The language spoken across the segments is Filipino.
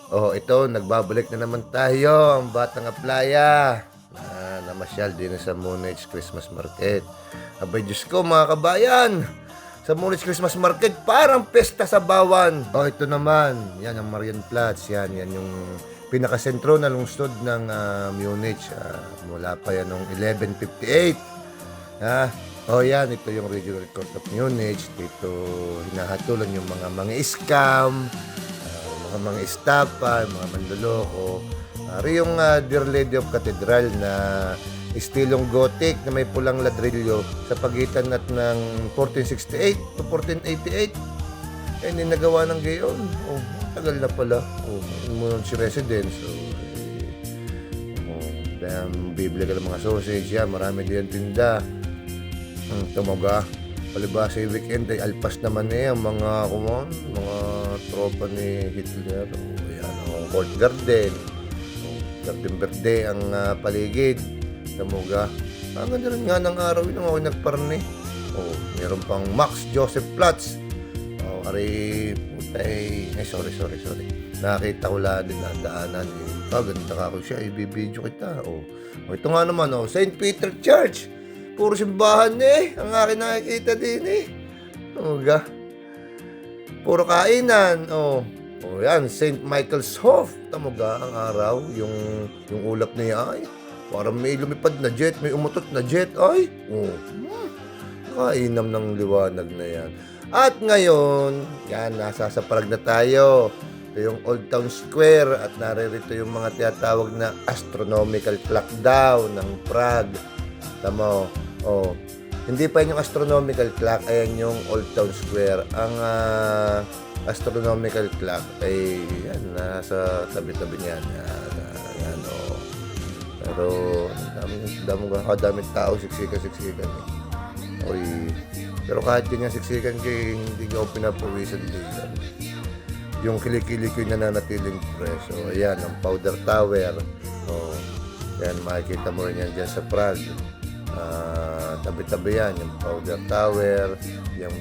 Oh, ito nagbabalik na naman tayo, ang Batang Aplaya na namasyal din sa Munich Christmas Market. Abay Diyos ko mga kabayan, sa Munich Christmas Market parang pesta sa bawan. Oh, ito naman, yan ang Marienplatz, yan yung pinakasentro na lungsod ng Munich. Mula pa yan noong 1158. Oh yan, ito yung Regional Court of Munich. Dito hinahatulan yung mga scam, mga istapa, mga manloloko. Ari yung Dear Lady of Cathedral na estilong Gothic na may pulang ladrillo sa pagitan ng 1468 to 1488. Eh, ninagawa ng gayon. Oh, tagal na pala. Oh, si residence. Dahil bibili ka ng mga sausage, marami din tinda. Tumaga. Palibasa yung weekend ay alpas naman ang mga tropa ni Hitler. Yan ang Court Garden. Garden Verde ang paligid. Tamuga. Ang ganda rin nga ng araw yun ako nagparni. Meron pang Max Joseph Platz. Sorry. Nakita ko lang din ang daanan. Ganda ka ko siya. Ibibidyo kita. Ito nga naman. St. Peter Church. Puro simbahan ang akin nakikita din Tamuga. Puro kainan. Yan, St. Michael's Hof. Tamuga ang araw. Yung ulap niya ay parang may lumipad na jet, may umutot na jet. Ay, kainam ng liwanag na yan. At ngayon, yan, nasa sa Prague na tayo. Ito yung Old Town Square at naririto yung mga tinatawag na astronomical clock daw ng Prague. Tamo, hindi pa yung astronomical clock, ayan yung Old Town Square. Ang astronomical clock ay yan, nasa tabi-tabi niyan. Yan, Pero, daming tao, siksikan. Pero kahit ganyan siksikan kayo, hindi ka ako pinapawisan dito. Yung kilikili ko yung nananatiling preso. Ayan, ang Powder Tower. Yan, makikita mo rin yan dyan sa Prague. Tabi-tabi yan, yung Powder Tower, yung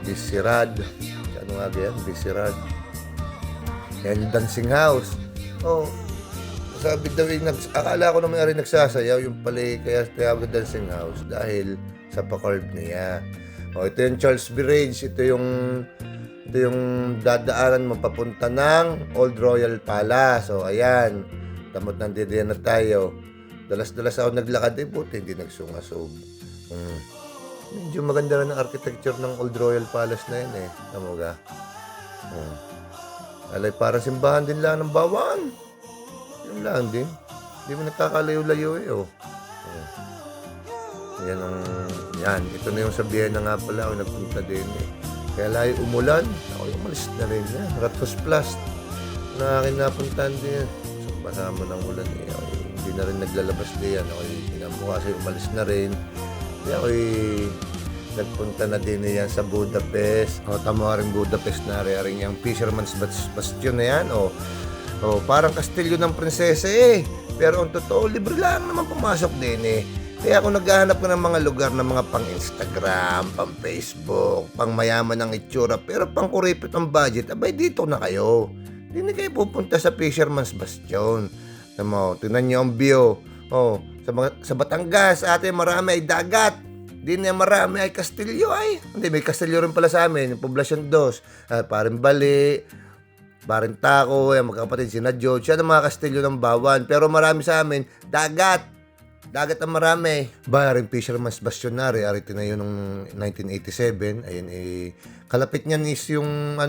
Visirad. Ano nga yan? Visirad. Yan, yung Dancing House. Sabi daw akala ko naman rin nagsasayaw, yung pala kaya tawag na Dancing House dahil sa pa-carve niya. Ito yung Charles Bridge, ito yung dadaanan mo papunta ng Old Royal Palace. Ayan, tamot ng didiyan na tayo. Dalas-dalas ako naglakad, buti hindi nagsungasog. Medyo maganda rin ang architecture ng Old Royal Palace na yan Tamuga. Alay, parang simbahan din lang ng bawan. Yun lang din. Hindi mo nakakalayo-layo Yan. Ito na yung sabihin na nga pala ako nagpunta din Kaya layo umulan. Ako yung umalis na rin Ratos Plus na akin napuntahan din. So, basa mo ng ulan hindi na rin naglalabas din yan. Ako yung kasi umalis na rin. Hindi ako nagpunta na din yan sa Budapest. Tama rin Budapest na rin yung Fisherman's Bastion na yan. Parang kastilyo ng prinsesa Pero ang totoo, libre lang naman pumasok din Kaya ako naghahanap ko ng mga lugar na mga pang Instagram, pang Facebook, pang mayaman ng itsura, pero pang kuripot ang budget, abay dito na kayo. Hindi na kayo pupunta sa Fisherman's Bastion. Tingnan nyo ang view. Sa Batangas, marami ay dagat. Di na marami ay kastilyo Hindi, may kastilyo rin pala sa amin, yung Poblacion 2. Parang Bali, Parang Taco, magkakapatid si Nadjo. Siya ng mga kastilyo ng Bawan. Pero marami sa amin, dagat. Dagat ang marami. Rin Fisherman's Bastion arito na yun noong 1987. Ayun kalapit niyan is yung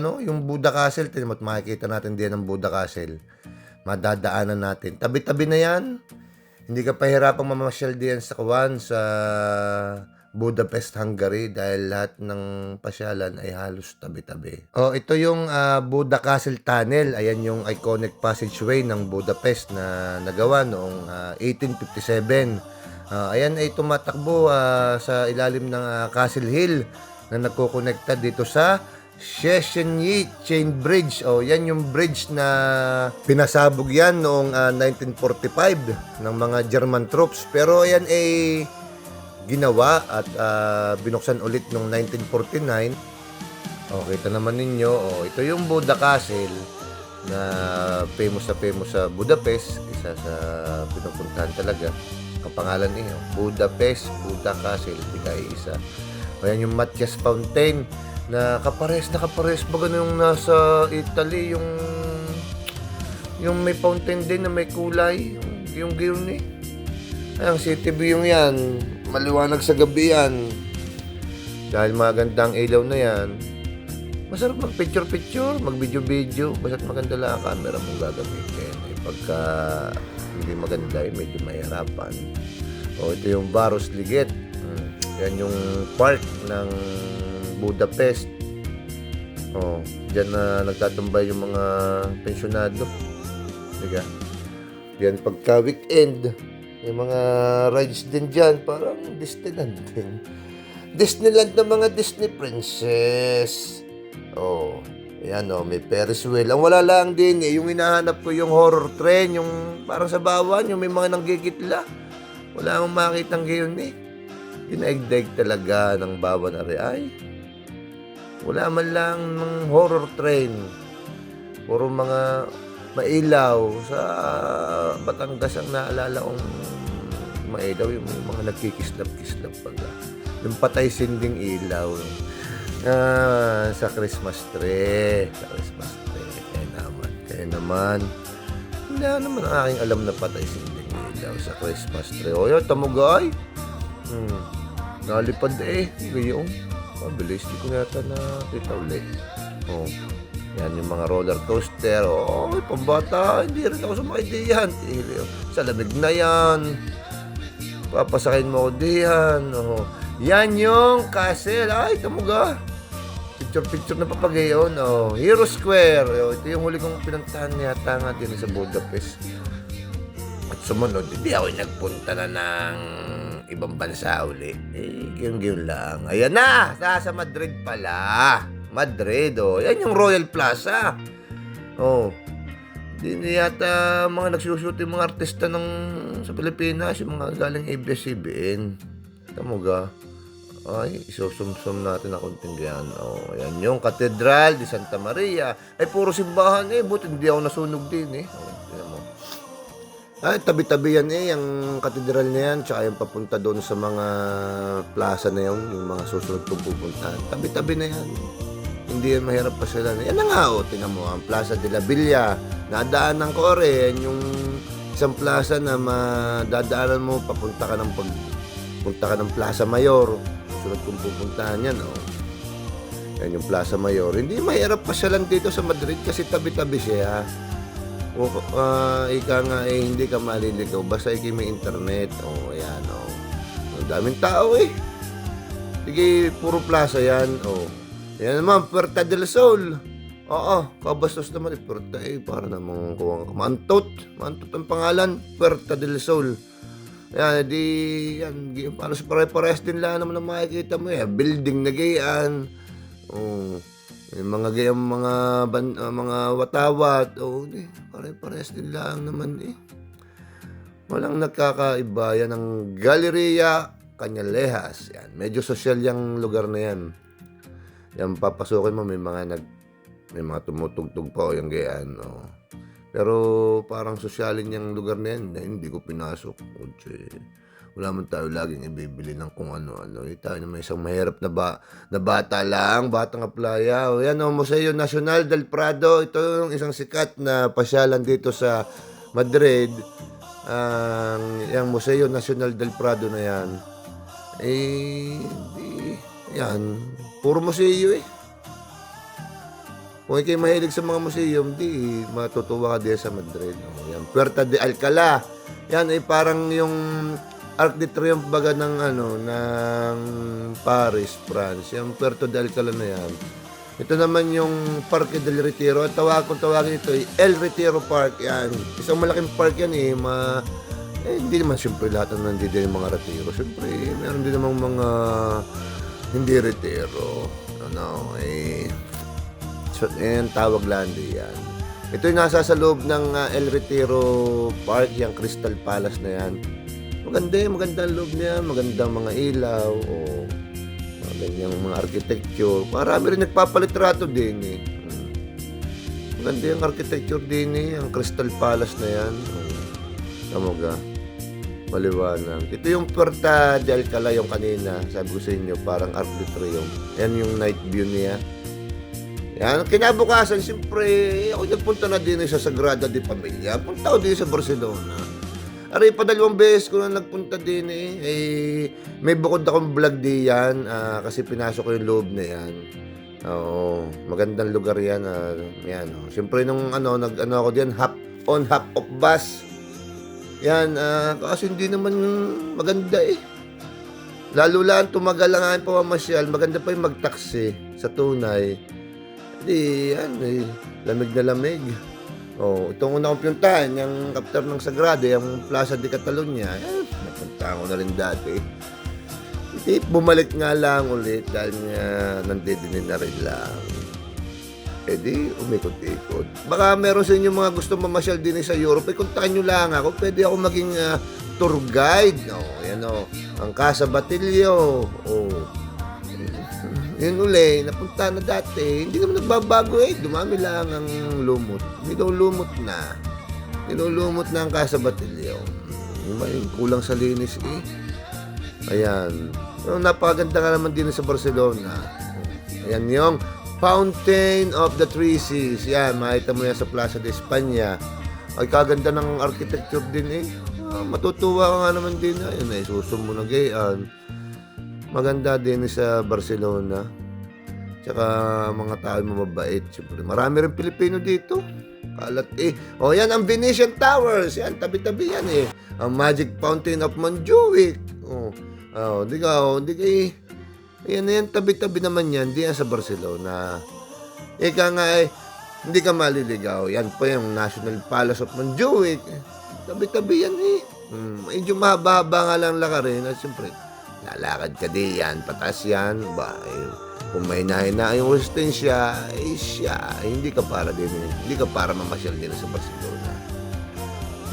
Buddha Castle. Makikita natin diyan ang Buddha Castle. Madadaanan natin. Tabi-tabi na yan. Hindi ka pahirapang mamasyal diyan sa Budapest, Hungary dahil lahat ng pasyalan ay halos tabi-tabi. Ito yung Buddha Castle Tunnel. Ayan yung iconic passageway ng Budapest na nagawa noong 1857. Ayan ay tumatakbo sa ilalim ng Castle Hill na nagkokonekta dito sa Szczecin Chain Bridge. Yan yung bridge na pinasabog yan noong 1945 ng mga German troops. Pero yan ay ginawa at binuksan ulit noong 1949 O, kita naman ninyo, ito yung Buddha Castle na famous sa Budapest, isa sa pinupuntahan talaga. Ang pangalan niyo, Budapest, Buddha Castle, di kayo isa. O yan yung Matthias Fountain na kapares baga yung nasa Italy, yung may fountain din na may kulay, yung giyon eh. Ay, ang city view yan, maliwanag sa gabi yan. Dahil magandang ilaw na yan, masarap mag-picture-picture, mag-video-video, basta't maganda lang ang camera mong gagamitin. Pagka hindi maganda, medyo mahirapan. Ito yung Város Liget. Yan yung park ng Budapest. Diyan na nagtatumbay yung mga pensyonado. Diga. Diyan pagka weekend, yung mga rides din dyan, parang Disneyland din. Disneyland ng mga Disney princess. Ayan may Ferris wheel. Ang wala lang din yung hinahanap ko yung horror train, yung parang sa bawan, yung may mga nanggigitla. Wala akong makitang gayon Dinaigdaig talaga ng bawan na ay. Wala man lang ng horror train. Puro mga mailaw sa Batangas ang naalala kong mailaw, yung mga nagkikislap-kislap pala. Yung patay sinding ilaw. Sa Christmas tree. Kaya naman. Hindi naman ang aking alam na patay sinding ilaw sa Christmas tree. Yun, tamugay. Nalipad Gayong. Mabilis. Di ko yata nakita ulit. Yan yung mga roller coaster. Pambata. Hindi rin ako sumakay diyan. Sa lamig na yan. Papasakayin mo ako diyan. Yan yung castle. Ay, tamuga. Picture na papagayon. Hero Square. Ito yung huli kong pinuntahan yata nga din sa Budapest. At sumunod, hindi ako nagpunta na ng ibang bansa uli. Giyon lang. Ayan na! Sa Madrid pala. Madrid, Yan yung Royal Plaza. Hindi na yata mga nagsushoot yung mga artista sa Pilipinas, yung mga galing ABS-CBN. Tamuga. Ay, isusumsum natin ang konting yan. Yan yung Cathedral de Santa Maria. Ay, puro simbahan buti hindi ako nasunog din tingnan mo. Ay, tabi-tabi yan yung katedral na yan, tsaka yung papunta doon sa mga plaza na yun, yung mga susunod kong pupuntahan. Tabi-tabi na yan. Hindi yan mahirap pa sila. Yan na nga, tingnan mo, ang Plaza de la Villa. Nadaanan ko rin, yung isang plaza na madadaanan mo, punta ka ng Plaza Mayor. Susunod kong pupuntahan yan, Yan yung Plaza Mayor. Hindi mahirap pa siya lang dito sa Madrid kasi tabi-tabi siya. Ika nga hindi ka maliligaw basta may internet. Ayan ang daming tao sige, puro plaza yan. Yan naman, Puerta del Sol. Kabastos naman Puerta para namang Mantot ang pangalan, Puerta del Sol. Yan, yan, para sa pare-pares din lang naman ang makikita mo building na gayaan. Yung mga gayang mga watawat, pare-pares din lang naman Walang nagkakaiba. Yan ang Galleria Canalejas. Yan, medyo social yung lugar na yan. Yan, papasukin mo, may mga tumutugtog pa yung gayaan. Pero parang sosyalin yung lugar na yan, hindi ko pinasok. Wala man tayo laging ibibili ng kung ano-ano. Tayo na may isang mahirap na bata lang, batang playa. Yan Museo Nacional del Prado. Ito yung isang sikat na pasyalan dito sa Madrid. Yung Museo Nacional del Prado na yan. Yan, puro museo Kung ikay mahilig sa mga museum, di matutuwa ka din sa Madrid. Yan, Puerta de Alcalá. Yan ay parang yung Arc de Triomphe baga ng Paris, France. Yung Puerto de Alcalá na yan. Ito naman yung Parque del Retiro. Tawagin ito El Retiro Park. Yan. Isang malaking park yan hindi naman siyempre lahat ng nandito yung mga retiro. Siyempre, meron din namang mga hindi retiro. Tawag lang yan. Ito yung nasa sa loob ng El Retiro Park, yung Crystal Palace na yan. Maganda ang loob niya, magandang mga ilaw, Ganyang mga architecture. Marami rin nagpapalitrato din eh. Maganda yung architecture din eh. Ang Crystal Palace na yan. Tamaga. Maliwanag. Ito yung Puerta de Alcalá yung kanina. Sabi ko sa inyo, parang Arc de Triomphe. Yan yung night view niya. Yan. Kinabukasan, siyempre, ako nagpunta na din sa Sagrada de Familia. Punta ako din sa Barcelona. Aray pa 2 beses ko na nagpunta din eh. May bukod akong vlog di yan kasi pinasok ko yung loob na yan. Oo, magandang lugar yan. Yan. Siyempre nung nag-ano ako diyan, half on half off bus. Yan, kasi hindi naman maganda eh. Lalo lang tumagal lang ang pamamasyal, maganda pa yung mag-taxi sa tunay. Hindi, yan eh, lamig na lamig. Oh, itong una kong pinuntahan, yung after ng Sagrada, yung Plaza de Catalunya, napunta ko na rin dati. Hindi, bumalik nga lang ulit dahil nga nandidinin na rin lang. Eh di, umikot-ikot. Baka meron sa inyo mga gusto mamasyal din sa Europe, kontakin nyo lang ako, pwede ako maging tour guide. Yan ang Casa Batilio. Yun uli, napunta na dati. Hindi naman nagbabago eh. Dumami lang ang lumot. Nilulumot na. Nilulumot na ang Casa Batilio. Yung kulang sa linis eh. Ayan. Napakaganda nga naman din sa Barcelona. Ayan yung Fountain of the Three Seas. Yan, makita mo yan sa Plaza de España. Ay, kaganda ng architecture din eh. Matutuwa ka nga naman din. Ayun eh, susum mo na gayan. Maganda din sa Barcelona. Tsaka mga tao mababait. Siyempre, marami rin Pilipino dito. Kalat eh. O yan ang Venetian Towers. Yan, tabi-tabi yan eh. Ang Magic Fountain of Montjuic. Di kay... Yan, tabi-tabi naman yan. Di yan sa Barcelona. Ika nga eh, hindi ka maliligaw. Yan po yung National Palace of Montjuic. Tabi-tabi yan eh. Medyo mahaba-haba nga lang lakarin. At siyempre, lalakad ka di yan, patas yan, ba, kung may na yung resistensya, hindi ka para din, hindi ka para mamasyal din sa Barcelona.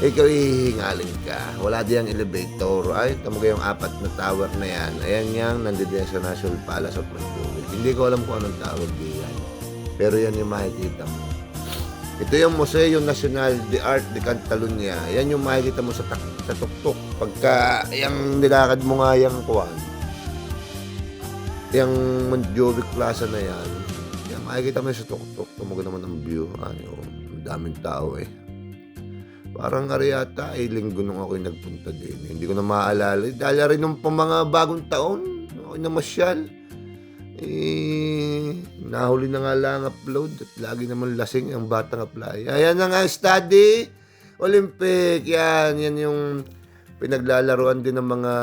Ikaw hihingalin ka, wala diyang elevator, ay, tamo yung 4 na tower na yan, ayan yang nandiyan sa National Palace of Montjuic. Hindi ko alam kung anong tawag diyan, pero yan yung makikita mo. Ito yung Museo Nacional de Art de Catalunya. Yan yung makikita mo sa tuktok. Pagka yung nilakad mo nga yung kuwan, yung Montjuic Plaza na yan, yan makikita mo sa tuktok. Tumaga naman ang view. Ang daming tao eh. Parang ariyata ay linggo nung ako nagpunta din. Hindi ko na maaalala. Dahil rin nung mga bagong taon, ako namasyal. Nahuli na nga lang upload at lagi naman lasing ang batang apply. Ayan na nga study Olympic. Yan yung pinaglalaruan din ng mga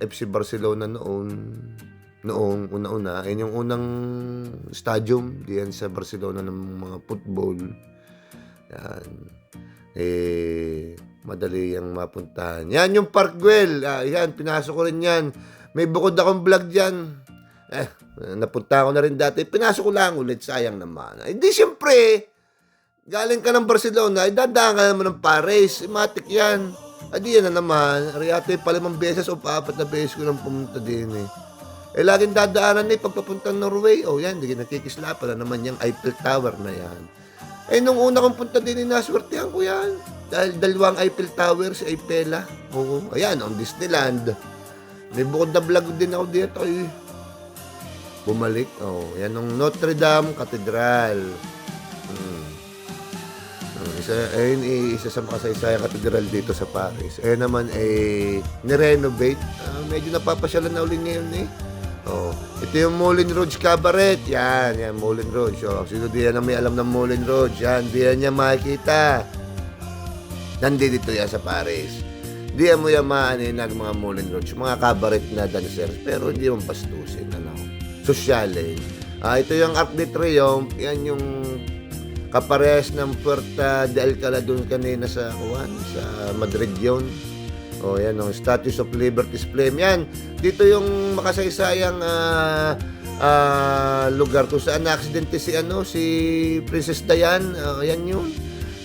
FC Barcelona noong una-una. Yan yung unang stadium diyan sa Barcelona ng mga football. Yan. Madali yung mapuntahan. Yan yung Parkwell. Yan, pinasok ko rin yan. May bukod akong vlog dyan. Napunta ko na rin dati. Pinasok ko lang ulit. Sayang naman. Hindi, siyempre, galing ka ng Barcelona, dadaan ka naman ng Paris. Matik yan. Adi yan na naman. Riyate pa 5 beses o 4 na beses ko nang pumunta din eh. Laging dadaanan eh pagpapuntang Norway. Yan, hindi nakikislapan na naman yung Eiffel Tower na yan. Nung una kong punta din, naswertehan ko yan. Dahil 2 Eiffel Tower sa Eiffela. Ayan, ang Disneyland. May bukod na vlog din ako dito eh. Bumalik. Yan ang Notre Dame Cathedral. Isa sa makasaysayang katedral dito sa Paris. Naman nirenovate. Medyo napapasyalan na ulit ngayon eh. Ito yung Moulin Rouge Cabaret. Yan, Moulin Rouge. Sino diyan na may alam ng Moulin Rouge? Yan, diyan niya makikita. Nandito yan sa Paris. Diyan mo yan maaninag mga Moulin Rouge. Mga cabaret na dancers. Pero hindi yung pastusin. Sosyalin. Ito yung Arc de Triomphe. Yan yung kapares ng Puerta de Alcalá doon kanina sa Madrid yun. Yan yung Statues of Liberty's Flame. Yan. Dito yung makasaysayang lugar kung saan na-aksidente si Princess Diane. Yan yun.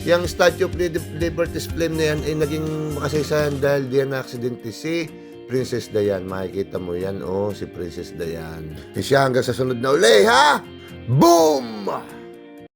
Yung Statue of Liberty's Flame na yan ay naging makasaysayan dahil diyan na-aksidente si Princess Diane. Makikita mo yan, si Princess Diane. Siya hanggang sa sunod na uli, ha? Boom!